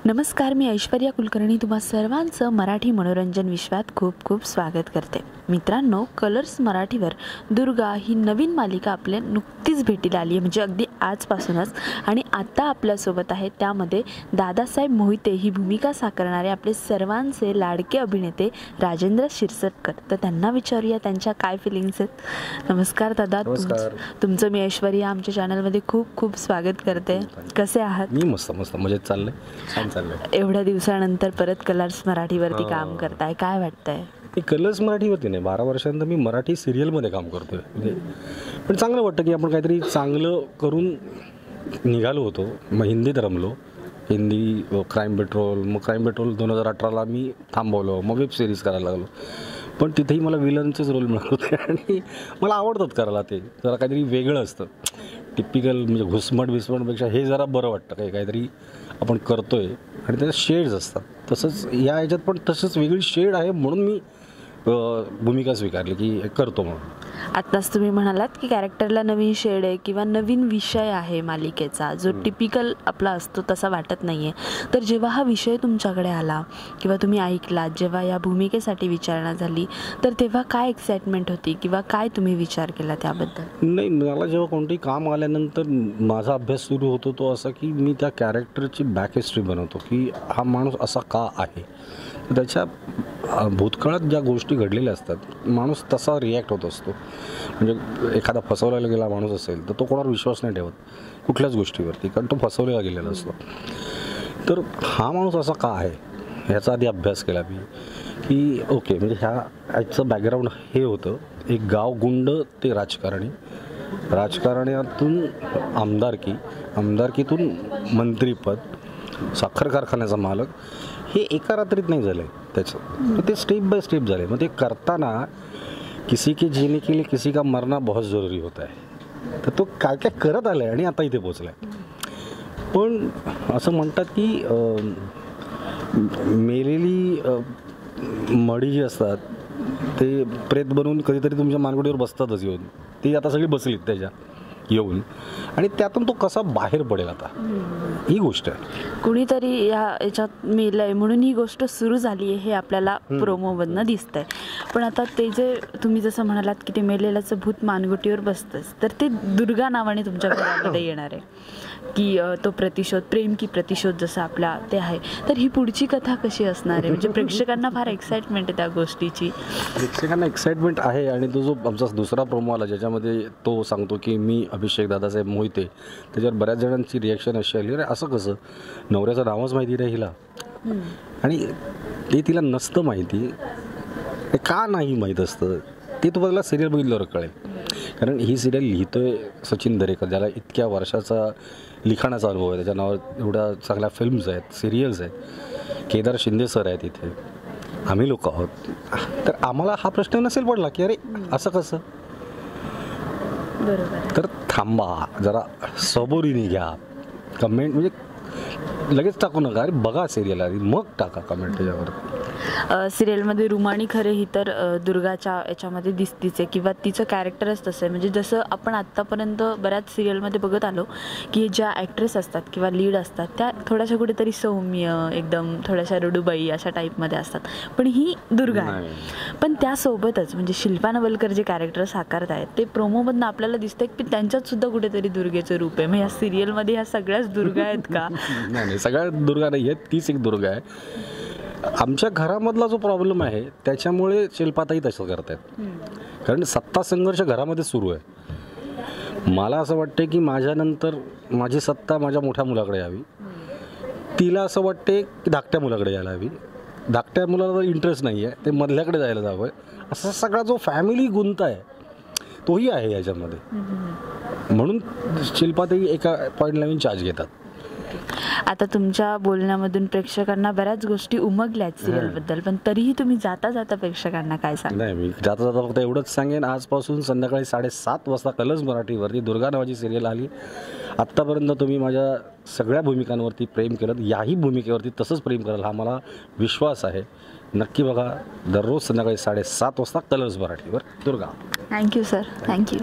नमस्कार, मी ऐश्वर्या कुलकर्णी तुम्हा सर्वांचं मराठी मनोरंजन विश्वात खूप खूप स्वागत करते. मित्रांनो, कलर्स मराठीवर दुर्गा ही नवीन मालिका आपल्या नुकतीच भेटीला आली आहे, म्हणजे अगदी आजपासूनच. आणि आता आपल्यासोबत आहे त्यामध्ये दादासाहेब मोहिते ही भूमिका साकारणारे आपले सर्वांचे लाडके अभिनेते राजेंद्र शिरसटकर. तर त्यांना विचारूया त्यांच्या काय फिलिंग्स आहेत. नमस्कार दादा. तुमचं मी ऐश्वर्या आमच्या चॅनलमध्ये खूप खूप स्वागत करते. कसे आहात? मी मस्त मजेत चाललंय. एवढ्या दिवसानंतर परत कलर्स मराठीवरती काम करताय, काय वाटतंय? कलर्स मराठीवरती नाही, 12 वर्षांनंतर मी मराठी सिरियलमध्ये काम करतोय. पण चांगलं वाटतं की आपण काहीतरी चांगलं करून निघालो होतो. मग हिंदीत रमलो, हिंदी क्राईम पेट्रोल. मग क्राईम पेट्रोल 2018ला मी थांबवलं, मग वेब सिरीज करायला लागलो. पण तिथेही मला विलनचेच रोल मिळत होते आणि मला आवडतात करायला. ते जरा काहीतरी वेगळं असतं. टिपिकल म्हणजे घुसमटपेक्षा हे जरा बरं वाटतं. काहीतरी आपण करतोय आणि त्याच्यात शेड्स असतात. तसंच या ह्याच्यात पण तसंच वेगळी शेड आहे, म्हणून मी भूमिका स्वीकारली की करतो म्हणून. आत्ताच तुम्ही म्हणालात की कॅरेक्टरला नवीन शेड आहे किंवा नवीन विषय आहे मालिकेचा, जो टिपिकल आपला असतो तसा वाटत नाही आहे. तर जेव्हा हा विषय तुमच्याकडे आला किंवा तुम्ही ऐकलात, जेव्हा या भूमिकेसाठी विचारणा झाली, तर तेव्हा काय एक्साइटमेंट होती किंवा काय तुम्ही विचार केला त्याबद्दल? नाही, मला जेव्हा कोणतंही काम आल्यानंतर माझा अभ्यास सुरू होतो तो असा की मी त्या कॅरेक्टरची बॅक हिस्ट्री बनवतो की हा माणूस असा का आहे. त्याच्या भूतकाळात ज्या गोष्टी घडलेल्या असतात, माणूस तसा रिॲक्ट होत असतो. म्हणजे एखादा फसवलेला गेला माणूस असेल तर तो कोणावर विश्वास नाही ठेवत कुठल्याच गोष्टीवरती, कारण तो फसवलेला गेलेला असतो. तर हा माणूस असा का आहे ह्याचा आधी अभ्यास केला मी की ओके, म्हणजे ह्याचं बॅकग्राऊंड हे होतं. एक गाव गुंड ते राजकारण्यातून आमदारकीतून मंत्रीपद, साखर कारखान्याचा मालक, हे एका रात्रीत नाही झालं आहे त्याचं. ते स्टेप बाय स्टेप झाले. मग ते करताना किसी के जीने के लिए किसी का मरना बहुत ज़रूरी होता है. तर तो काय काय करत आला आहे आणि आता इथे पोचला आहे. पण असं म्हणतात की मेलेली मडी जी असतात ते प्रेत बनवून कधीतरी तुमच्या मानगुडीवर बसतातच येऊन. ती आता सगळी बसलीत त्याच्या येऊन, आणि त्यातून तो कसा बाहेर पडेल आता, ही गोष्ट आहे. कुणीतरी याच्यात मेलंय म्हणून ही गोष्ट सुरू झाली आहे हे आपल्याला प्रोमोमधनं दिसतंय. पण आता ते जे तुम्ही जसं म्हणालात की ते मेलेल्याचं भूत मानगुटीवर बसतंच, तर ते दुर्गा नावाने तुमच्या घरामध्ये येणार आहे की तो प्रतिशोध, प्रेम की प्रतिशोध जसं आपला ते आहे. तर ही पुढची कथा कशी असणार आहे? म्हणजे प्रेक्षकांना फार एक्साइटमेंट आहे त्या गोष्टीची. प्रेक्षकांना एक्साइटमेंट आहे. आणि तो जो आमचा दुसरा प्रोमो आला ज्याच्यामध्ये तो सांगतो की मी अभिषेक दादासाहेब मोहिते, त्याच्यावर बऱ्याच जणांची रिॲक्शन अशी आली, अरे असं कसं, नवऱ्याचं नावच माहिती नाही हिला. आणि ते तिला नसतं माहिती. का नाही माहीत असतं ते तुम्हाला सिरियल बघितल्यावर कळेल. कारण ही सिरियल लिहितोय सचिन दरेकर, ज्याला इतक्या वर्षाचा लिखाणाचा अनुभव आहे. त्याच्या नावावर एवढ्या चांगल्या फिल्म्स आहेत, सिरियल्स आहेत. केदार शिंदे सर आहेत इथे, आम्ही लोक आहोत. तर आम्हाला हा प्रश्न नसेल पडला की अरे असं कसं. बरोबर. तर थांबा जरा, सबुरीने घ्या. कमेंट म्हणजे लगेच टाकू नका, अरे बघा सिरियल आधी मग टाका कमेंट त्याच्यावर. सिरियलमध्ये रुमाणी खरे ही तर दुर्गाच्या याच्यामध्ये दिसतीच आहे किंवा तिचं कॅरेक्टरच तसं आहे. म्हणजे जसं आपण आत्तापर्यंत बऱ्याच सिरियलमध्ये बघत आलो की ज्या ॲक्ट्रेस असतात किंवा लीड असतात त्या थोड्याशा कुठेतरी सौम्य, एकदम थोड्याशा रडूबाई अशा टाईपमध्ये असतात. पण ही दुर्गा आहे. पण त्यासोबतच म्हणजे शिल्पा नवलकर जे कॅरेक्टर साकारत आहेत ते प्रोमोमधनं आपल्याला दिसतं की त्यांच्यात सुद्धा कुठेतरी दुर्गेचं रूप आहे. मग या सिरियलमध्ये ह्या सगळ्याच दुर्गा आहेत का? नाही, सगळ्या दुर्गा नाही आहेत, तीच एक दुर्गा आहे. आमच्या घरामधला जो प्रॉब्लेम आहे त्याच्यामुळे शिल्पाताई तसं करत आहेत. कारण सत्ता संघर्ष घरामध्ये सुरू आहे. मला असं वाटतं की माझ्यानंतर माझी सत्ता माझ्या मोठ्या मुलाकडे यावी. तिला असं वाटते की धाकट्या मुलाकडे यायला हवी. धाकट्या मुलाला इंटरेस्ट नाही आहे, ते मधल्याकडे जायला जावं. असा सगळा जो फॅमिली गुंत आहे तोही आहे याच्यामध्ये. म्हणून शिल्पाताई एका पॉईंटला मी चार्ज घेतात. आता तुमच्या बोलण्यामधून प्रेक्षकांना बऱ्याच गोष्टी उमगल्या आहेत सिरियलबद्दल, पण तरीही तुम्ही जाता जाता प्रेक्षकांना काय सांगा? नाही, मी जाता जाता फक्त एवढंच सांगेन, आजपासून संध्याकाळी 7:30 वाजता कलर्स मराठीवरती दुर्गा नावाची सिरियल आली. आत्तापर्यंत तुम्ही माझ्या सगळ्या भूमिकांवरती प्रेम केलं, याही भूमिकेवरती तसंच प्रेम कराल हा मला विश्वास आहे. नक्की बघा. दररोज संध्याकाळी 7:30 वाजता कलर्स मराठीवर दुर्गा. Thank you sir. थँक्यू.